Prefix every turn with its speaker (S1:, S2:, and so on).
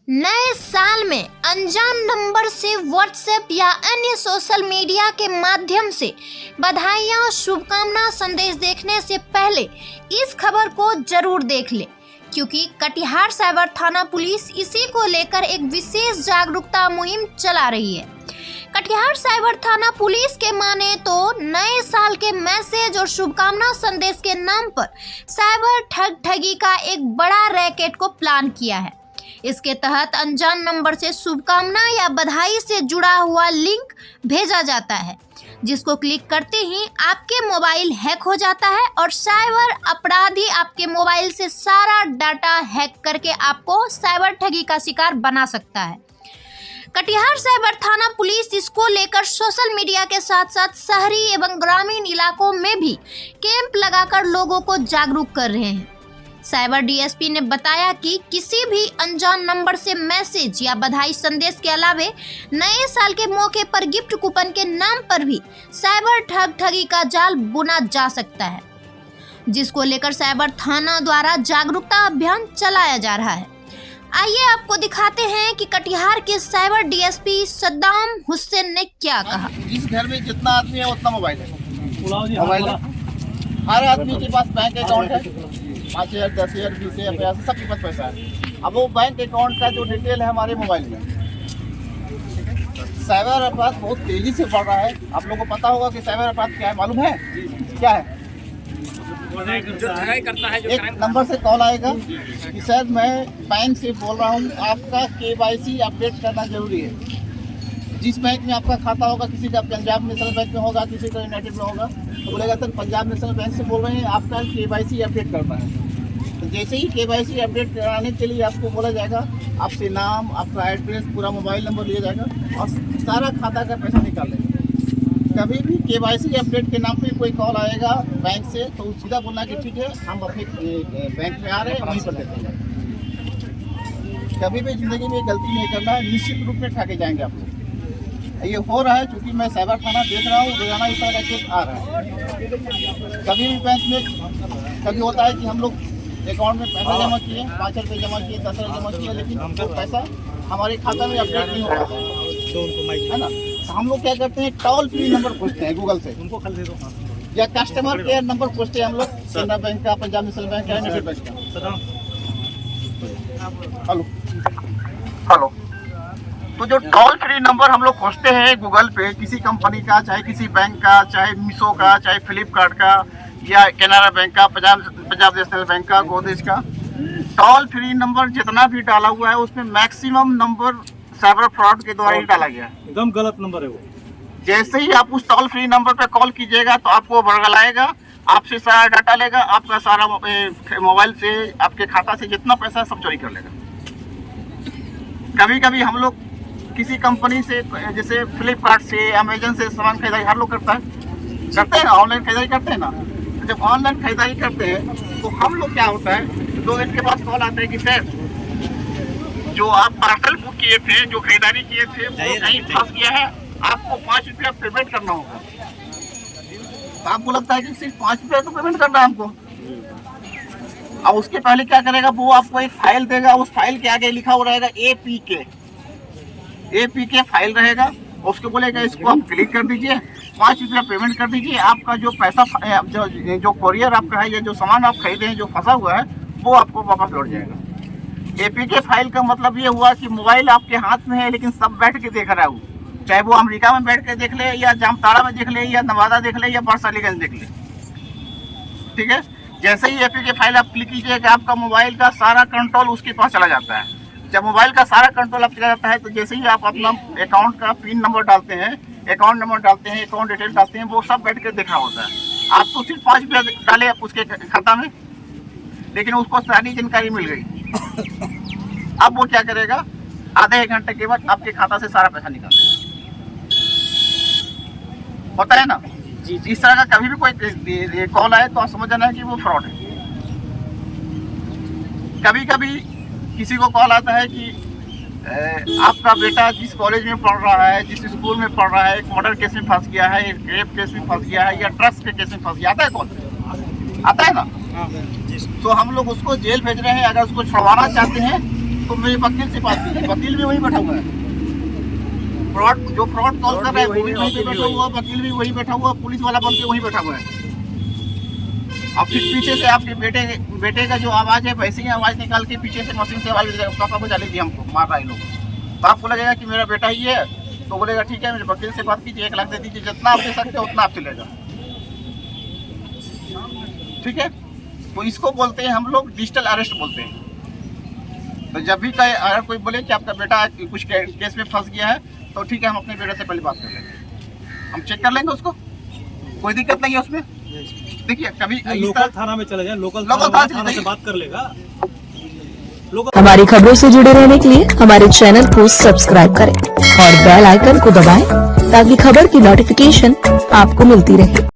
S1: नए साल में अनजान नंबर से व्हाट्सएप या अन्य सोशल मीडिया के माध्यम से बधाइयां शुभकामना संदेश देखने से पहले इस खबर को जरूर देख लें, क्योंकि कटिहार साइबर थाना पुलिस इसी को लेकर एक विशेष जागरूकता मुहिम चला रही है। कटिहार साइबर थाना पुलिस के माने तो नए साल के मैसेज और शुभकामना संदेश के नाम पर साइबर ठगी का एक बड़ा रैकेट को प्लान किया है। इसके तहत अनजान नंबर से शुभकामना या बधाई से जुड़ा हुआ लिंक भेजा जाता है, जिसको क्लिक करते ही आपके मोबाइल हैक हो जाता है और साइबर अपराधी आपके मोबाइल से सारा डाटा हैक करके आपको साइबर ठगी का शिकार बना सकता है। कटिहार साइबर थाना पुलिस इसको लेकर सोशल मीडिया के साथ साथ शहरी एवं ग्रामीण इलाकों में भी कैंप लगाकर लोगों को जागरूक कर रहे हैं। साइबर डीएसपी ने बताया कि किसी भी अनजान नंबर से मैसेज या बधाई संदेश के अलावे नए साल के मौके पर गिफ्ट कूपन के नाम पर भी साइबर ठगी का जाल बुना जा सकता है, जिसको लेकर साइबर थाना द्वारा जागरूकता अभियान चलाया जा रहा है। आइए आपको दिखाते हैं कि कटिहार के साइबर डीएसपी सद्दाम हुसैन ने क्या कहा।
S2: जिस घर में जितना आदमी है उतना मोबाइल है। हर आदमी के पास बैंक अकाउंट है, 5,000, 10,000, 20,000, 50,000 सबके पास पैसा है। अब वो बैंक अकाउंट का जो डिटेल है हमारे मोबाइल में, साइबर अपराध बहुत तेजी से बढ़ रहा है। आप लोगों को पता होगा कि साइबर अपराध क्या है, मालूम है क्या है? एक नंबर से कॉल आएगा कि सर मैं बैंक से बोल रहा हूँ, आपका KYC अपडेट करना जरूरी है। जिस बैंक में आपका खाता होगा, किसी का पंजाब नेशनल बैंक में होगा, किसी का यूनाइटेड में होगा, तो बोलेगा सर पंजाब नेशनल बैंक से बोल रहे हैं, आपका KYC अपडेट करना है। तो जैसे ही KYC अपडेट कराने के लिए आपको बोला जाएगा, आपसे नाम, आपका एड्रेस, पूरा मोबाइल नंबर लिया जाएगा और सारा खाता का पैसा निकाल लेंगे। कभी भी KYC अपडेट के नाम पे कोई कॉल आएगा बैंक से तो सीधा बोलना कि ठीक है हम अपने बैंक में आ रहे हैं, वहीं पर देते हैं। कभी भी जिंदगी में गलती नहीं करना, निश्चित रूप में ठगे जाएंगे आप लोग। ये हो रहा है क्योंकि मैं साइबर थाना देख रहा हूँ, रोजाना इस तरह का केस आ रहा है। कभी भी बैंक में कभी होता है कि हम लोग अकाउंट में पैसा जमा किए, 5 रुपये जमा किए, 10 रुपये जमा किए, लेकिन वो पैसा हमारे खाता में अपडेट नहीं हो रहा है ना। तो हम लोग क्या करते हैं, टोल फ्री नंबर पूछते हैं गूगल से, उनको खल दे दो, या कस्टमर केयर नंबर पूछते हैं हम लोग, केनरा बैंक का, पंजाब नेशनल बैंक का, यूनाइटेड बैंक का। हेलो, तो जो टोल फ्री नंबर हम लोग खोजते हैं गूगल पे, किसी कंपनी का, चाहे किसी बैंक का, चाहे मीशो का, चाहे फ्लिपकार्ट का, या केनरा बैंक का, पंजाब नेशनल बैंक का, गोदरेज का, टोल फ्री नंबर जितना भी डाला हुआ है उसमें मैक्सिमम नंबर साइबर फ्रॉड के द्वारा ही डाला गया है।
S3: एकदम गलत नंबर है वो।
S2: जैसे ही आप उस टोल फ्री नंबर पे कॉल कीजिएगा तो आपको बरगलाएगा, आपसे सारा डाटा लेगा, आपका सारा मोबाइल से, आपके खाता से जितना पैसा है सब चोरी कर लेगा। कभी कभी हम लोग किसी कंपनी से, जैसे फ्लिपकार्ट से, अमेजन से सामान खरीदारी हर लोग करते हैं ना, ऑनलाइन खरीदारी करते हैं ना। जब ऑनलाइन खरीदारी करते हैं तो हम लोग क्या होता है, 2 दिन के बाद कॉल आता है कि सर जो आप पार्सल बुक किए थे, जो खरीदारी किए थे, वो कहीं फंस गया है, आपको 5 रुपया पेमेंट करना होगा। तो आपको लगता है कि सिर्फ 5 रुपया तो पेमेंट करना है हमको। अब उसके पहले क्या करेगा, वो आपको एक फाइल देगा, उस फाइल के आगे लिखा हुआ रहेगा APK फाइल रहेगा। उसको बोलेगा इसको आप क्लिक कर दीजिए, 5 रुपया पेमेंट कर दीजिए, आपका जो पैसा, जो कोरियर आपका है या जो सामान आप खरीदे हैं जो फंसा हुआ है वो आपको वापस लौट जाएगा। APK फाइल का मतलब ये हुआ कि मोबाइल आपके हाथ में है, लेकिन सब बैठ के देख रहा है वो, चाहे वो अमेरिका में बैठ के देख ले, या जामताड़ा में देख ले, या नवादा देख ले, या बरसालीगंज देख ले। ठीक है, जैसे ही APK फाइल आप क्लिक कीजिएगा, आपका मोबाइल का सारा कंट्रोल उसके पास चला जाता है। जब मोबाइल का सारा कंट्रोल आप चला जाता है तो जैसे ही आप अपना अकाउंट का पिन नंबर डालते हैं, अकाउंट नंबर डालते हैं, अकाउंट डिटेल डालते हैं, वो सब बैठ कर देखा होता है। आपको सिर्फ 5 रुपया डाले उसके खाता में, लेकिन उसको सारी जानकारी मिल गई। अब वो क्या करेगा, आधे 1 घंटे के बाद आपके खाता से सारा पैसा निकाल होता है ना जी। इस तरह का कभी भी कोई कॉल आए तो आप समझ जाना है कि वो फ्रॉड है। कभी कभी किसी को कॉल आता है कि आपका बेटा जिस कॉलेज में पढ़ रहा है, जिस स्कूल में पढ़ रहा है, एक मर्डर केस में फंस गया है, एक रेप केस में फंस गया है, या ड्रग्स के केस में फंस गया। आता है कॉल, आता है ना। तो हम लोग उसको जेल भेज रहे हैं। अगर उसको छुड़वाना चाहते हैं तो मेरे वकील से बात कीजिए, वकील भी वही बैठा हुआ है। जो फ्रॉड कॉल कर रहा है वो भी वहीं पे बैठा हुआ, वकील भी वही बैठा हुआ, पुलिस वाला बन के वहीं बैठा हुआ है। अब फिर पीछे से आपके बेटे का जो आवाज है वैसे ही आवाज निकाल के पीछे से मशीन से आवाज पापा को जाने दी, हमको मार रहा है लोग। तो आपको लगेगा कि मेरा बेटा ही है, तो बोलेगा ठीक है मेरे वकील से बात कीजिए, 1 लाख दे दीजिए, जितना आप दे सकते हो उतना आप चलेगा, ठीक है। तो इसको बोलते हैं हम लोग डिजिटल अरेस्ट बोलते हैं। तो जब भी अगर कोई बोले कि आपका बेटा कुछ केस में फंस गया है, तो ठीक है हम अपने बेटे से पहले बात कर लेंगे, हम चेक कर लेंगे उसको, कोई दिक्कत नहीं है उसमें। देखिए कभी
S3: लोकल थाना में चले जाए, लोकल थाना से बात कर लेगा।
S4: हमारी खबरों से जुड़े रहने के लिए हमारे चैनल को सब्सक्राइब करें और बेल आइकन को दबाएं ताकि खबर की नोटिफिकेशन आपको मिलती रहे।